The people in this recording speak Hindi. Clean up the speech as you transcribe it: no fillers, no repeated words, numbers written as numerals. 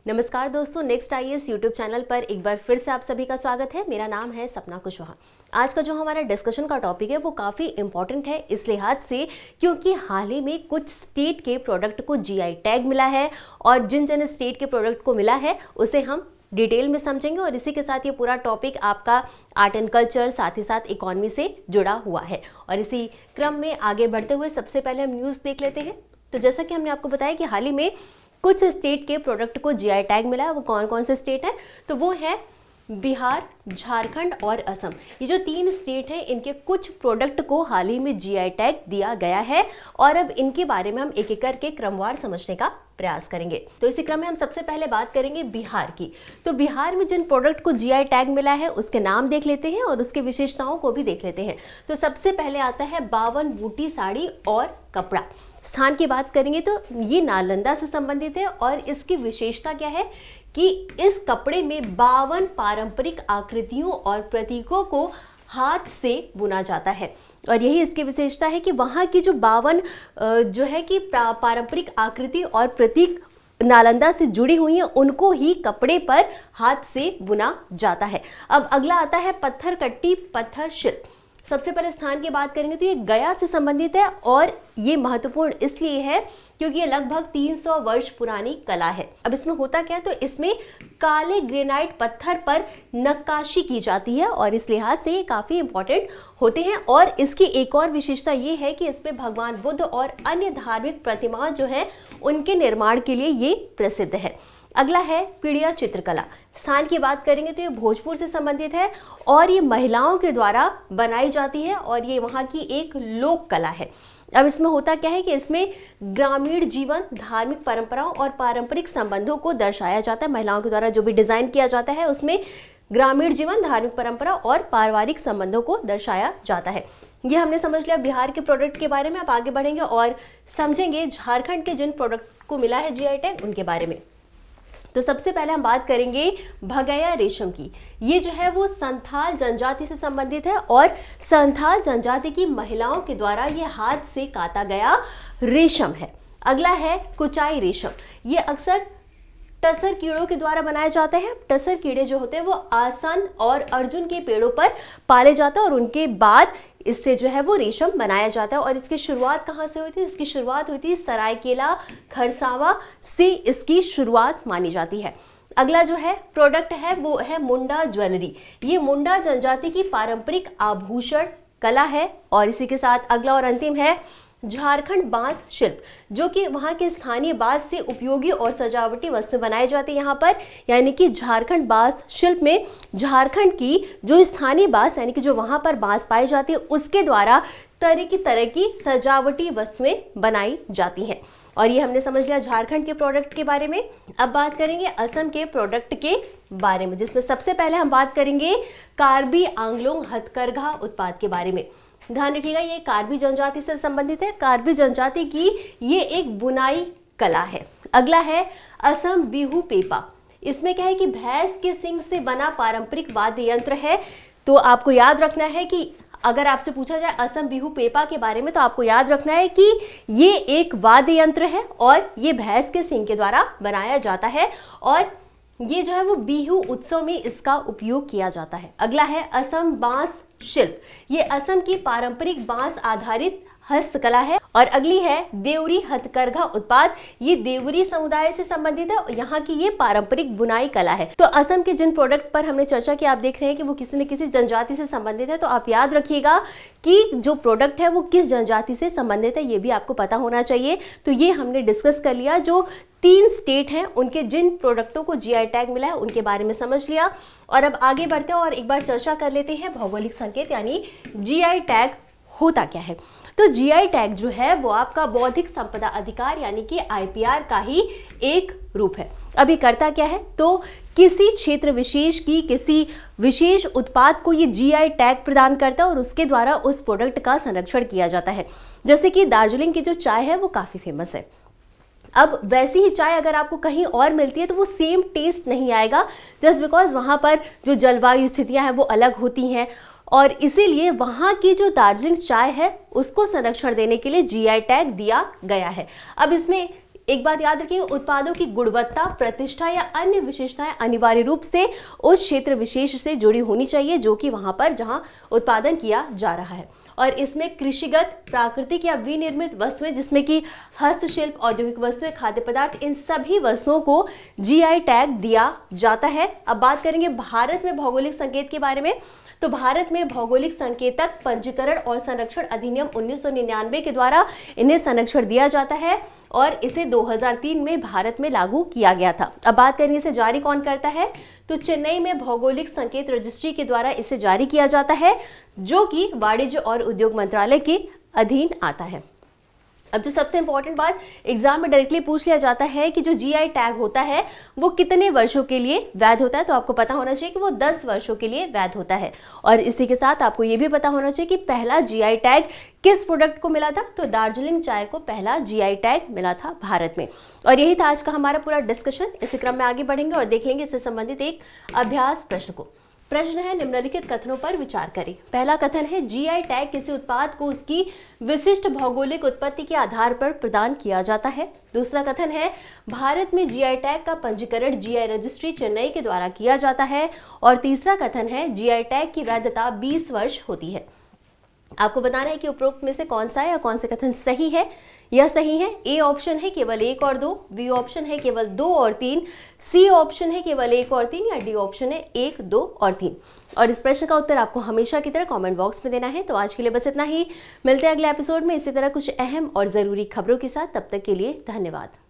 नमस्कार दोस्तों, नेक्स्ट आईएएस यूट्यूब चैनल पर एक बार फिर से आप सभी का स्वागत है। मेरा नाम है सपना कुशवाहा। आज का जो हमारा डिस्कशन का टॉपिक है वो काफ़ी इंपॉर्टेंट है इस लिहाज से क्योंकि हाल ही में कुछ स्टेट के प्रोडक्ट को जीआई टैग मिला है और जिन जिन स्टेट के प्रोडक्ट को मिला है उसे हम डिटेल में समझेंगे और इसी के साथ ये पूरा टॉपिक आपका आर्ट एंड कल्चर साथ ही साथ इकोनॉमी से जुड़ा हुआ है। और इसी क्रम में आगे बढ़ते हुए सबसे पहले हम न्यूज़ देख लेते हैं। तो जैसा कि हमने आपको बताया कि हाल ही में कुछ स्टेट के प्रोडक्ट को जीआई टैग मिला है। वो कौन कौन से स्टेट हैं? तो वो है बिहार, झारखंड और असम। ये जो 3 स्टेट हैं इनके कुछ प्रोडक्ट को हाल ही में जीआई टैग दिया गया है और अब इनके बारे में हम एक एक करके क्रमवार समझने का प्रयास करेंगे। तो इसी क्रम में हम सबसे पहले बात करेंगे बिहार की। तो बिहार में जिन प्रोडक्ट को जीआई टैग मिला है उसके नाम देख लेते हैं और उसके विशेषताओं को भी देख लेते हैं। तो सबसे पहले आता है 52 बूटी साड़ी और कपड़ा। स्थान की बात करेंगे तो ये नालंदा से संबंधित है और इसकी विशेषता क्या है कि इस कपड़े में 52 पारंपरिक आकृतियों और प्रतीकों को हाथ से बुना जाता है। और यही इसकी विशेषता है कि वहाँ की जो 52 जो है कि पारंपरिक आकृति और प्रतीक नालंदा से जुड़ी हुई हैं उनको ही कपड़े पर हाथ से बुना जाता है। अब अगला आता है पत्थर कट्टी पत्थर शिल्प। सबसे पहले स्थान की बात करेंगे तो ये गया से संबंधित है और ये महत्वपूर्ण इसलिए है क्योंकि ये लगभग 300 वर्ष पुरानी कला है। अब इसमें होता क्या है, तो इसमें काले ग्रेनाइट पत्थर पर नक्काशी की जाती है और इस लिहाज से ये काफ़ी इंपॉर्टेंट होते हैं। और इसकी एक और विशेषता ये है कि इसमें भगवान बुद्ध और अन्य धार्मिक प्रतिमाएं जो है उनके निर्माण के लिए ये प्रसिद्ध है। अगला है पीड़िया चित्रकला। स्थान की बात करेंगे तो ये भोजपुर से संबंधित है और ये महिलाओं के द्वारा बनाई जाती है और ये वहाँ की एक लोक कला है। अब इसमें होता क्या है कि इसमें ग्रामीण जीवन, धार्मिक परंपराओं और पारंपरिक संबंधों को दर्शाया जाता है। महिलाओं के द्वारा जो भी डिजाइन किया जाता है उसमें ग्रामीण जीवन, धार्मिक परंपरा और पारिवारिक संबंधों को दर्शाया जाता है। ये हमने समझ लिया बिहार के प्रोडक्ट के बारे में। अब आगे बढ़ेंगे और समझेंगे झारखंड के जिन प्रोडक्ट को मिला है जीआई टैग उनके बारे में। तो सबसे पहले हम बात करेंगे भगैया रेशम की। ये जो है वो संथाल जनजाति से संबंधित है और संथाल जनजाति की महिलाओं के द्वारा ये हाथ से काता गया रेशम है। अगला है कुचाई रेशम। ये अक्सर टसर कीड़ों के द्वारा बनाया जाता है। टसर कीड़े जो होते हैं वो आसन और अर्जुन के पेड़ों पर पाले जाते हैं और उनके बाद इससे जो है वो रेशम बनाया जाता है। और इसकी शुरुआत कहाँ से हुई थी? इसकी शुरुआत हुई थी सरायकेला खरसावा से इसकी शुरुआत मानी जाती है। अगला जो है प्रोडक्ट है वो है मुंडा ज्वेलरी। ये मुंडा जनजाति की पारंपरिक आभूषण कला है। और इसी के साथ अगला और अंतिम है झारखंड बांस शिल्प, जो कि वहाँ के स्थानीय बांस से उपयोगी और सजावटी वस्तुएं बनाई जाती है यहाँ पर। यानी कि झारखंड बांस शिल्प में झारखंड की जो स्थानीय बांस यानी कि जो वहाँ पर बांस पाई जाती है उसके द्वारा तरह की सजावटी वस्तुएं बनाई जाती हैं। और ये हमने समझ लिया झारखंड के प्रोडक्ट के बारे में। अब बात करेंगे असम के प्रोडक्ट के बारे में, जिसमें सबसे पहले हम बात करेंगे कार्बी आंगलोंग हथकरघा उत्पाद के बारे में। ध्यान रखिएगा ये कार्बी जनजाति से संबंधित है। कार्बी जनजाति की ये एक बुनाई कला है। अगला है असम बिहू पेपा। इसमें क्या है कि भैंस के सींग से बना पारंपरिक वाद्य यंत्र है। तो आपको याद रखना है कि अगर आपसे पूछा जाए असम बिहू पेपा के बारे में तो आपको याद रखना है कि ये एक वाद्य यंत्र है और ये भैंस के सींग के द्वारा बनाया जाता है और ये जो है वो बिहू उत्सव में इसका उपयोग किया जाता है। अगला है असम बांस शिल्प। ये असम की पारंपरिक बांस आधारित हस्तकला है। और अगली है देवरी हथकरघा उत्पाद। ये देवरी समुदाय से संबंधित है। यहाँ की ये पारंपरिक बुनाई कला है। तो असम के जिन प्रोडक्ट पर हमने चर्चा की आप देख रहे हैं कि वो किसी न किसी जनजाति से संबंधित है। तो आप याद रखिएगा कि जो प्रोडक्ट है वो किस जनजाति से संबंधित है ये भी आपको पता होना चाहिए। तो ये हमने डिस्कस कर लिया। जो 3 स्टेट हैं उनके जिन प्रोडक्टों को जीआई टैग मिला है उनके बारे में समझ लिया। और अब आगे बढ़ते हैं और एक बार चर्चा कर लेते हैं भौगोलिक संकेत यानी जीआई टैग होता क्या है। तो जीआई टैग जो है वो आपका बौद्धिक संपदा अधिकार यानी कि आईपीआर का ही एक रूप है। अभी करता क्या है, तो किसी क्षेत्र विशेष की किसी विशेष उत्पाद को ये जीआई टैग प्रदान करता है और उसके द्वारा उस प्रोडक्ट का संरक्षण किया जाता है। जैसे कि दार्जिलिंग की जो चाय है वो काफ़ी फेमस है। अब वैसी ही चाय अगर आपको कहीं और मिलती है तो वो सेम टेस्ट नहीं आएगा, जस्ट बिकॉज वहाँ पर जो जलवायु स्थितियाँ हैं वो अलग होती हैं और इसीलिए वहाँ की जो दार्जिलिंग चाय है उसको संरक्षण देने के लिए जीआई टैग दिया गया है। अब इसमें एक बात याद रखिए, उत्पादों की गुणवत्ता, प्रतिष्ठा या अन्य विशेषताएं अनिवार्य रूप से उस क्षेत्र विशेष से जुड़ी होनी चाहिए जो कि वहां पर जहां उत्पादन किया जा रहा है। और इसमें कृषिगत, प्राकृतिक या विनिर्मित वस्तुएं, जिसमें कि हस्तशिल्प, औद्योगिक वस्तुएं, खाद्य पदार्थ, इन सभी वस्तुओं को जीआई टैग दिया जाता है। अब बात करेंगे भारत में भौगोलिक संकेत के बारे में। तो भारत में भौगोलिक संकेतक पंजीकरण और संरक्षण अधिनियम 1999 के द्वारा इन्हें संरक्षण दिया जाता है और इसे 2003 में भारत में लागू किया गया था। अब बात करेंगे इसे जारी कौन करता है, तो चेन्नई में भौगोलिक संकेत रजिस्ट्री के द्वारा इसे जारी किया जाता है, जो कि वाणिज्य और उद्योग मंत्रालय के अधीन आता है। अब जो सबसे इंपॉर्टेंट बात एग्जाम में डायरेक्टली पूछ लिया जाता है कि जो जीआई टैग होता है वो कितने वर्षों के लिए वैध होता है, तो आपको पता होना चाहिए कि वो 10 वर्षों के लिए वैध होता है। और इसी के साथ आपको ये भी पता होना चाहिए कि पहला जीआई टैग किस प्रोडक्ट को मिला था, तो दार्जिलिंग चाय को पहला जीआई टैग मिला था भारत में। और यही था आज का हमारा पूरा डिस्कशन। इसी क्रम में आगे बढ़ेंगे और देख लेंगे इससे संबंधित एक अभ्यास प्रश्न को। प्रश्न है, निम्नलिखित कथनों पर विचार करें। पहला कथन है, जीआई टैग किसी उत्पाद को उसकी विशिष्ट भौगोलिक उत्पत्ति के आधार पर प्रदान किया जाता है। दूसरा कथन है, भारत में जीआई टैग का पंजीकरण जीआई रजिस्ट्री चेन्नई के द्वारा किया जाता है। और तीसरा कथन है, जीआई टैग की वैधता 20 वर्ष होती है। आपको बताना है कि उपरोक्त में से कौन सा है या कौन से कथन सही है या सही है। ए ऑप्शन है केवल 1 और 2, बी ऑप्शन है केवल 2 और 3, सी ऑप्शन है केवल 1 और 3 या डी ऑप्शन है 1, 2 और 3। और इस प्रश्न का उत्तर आपको हमेशा की तरह कमेंट बॉक्स में देना है। तो आज के लिए बस इतना ही, मिलते हैं अगले एपिसोड में इसी तरह कुछ अहम और जरूरी खबरों के साथ। तब तक के लिए धन्यवाद।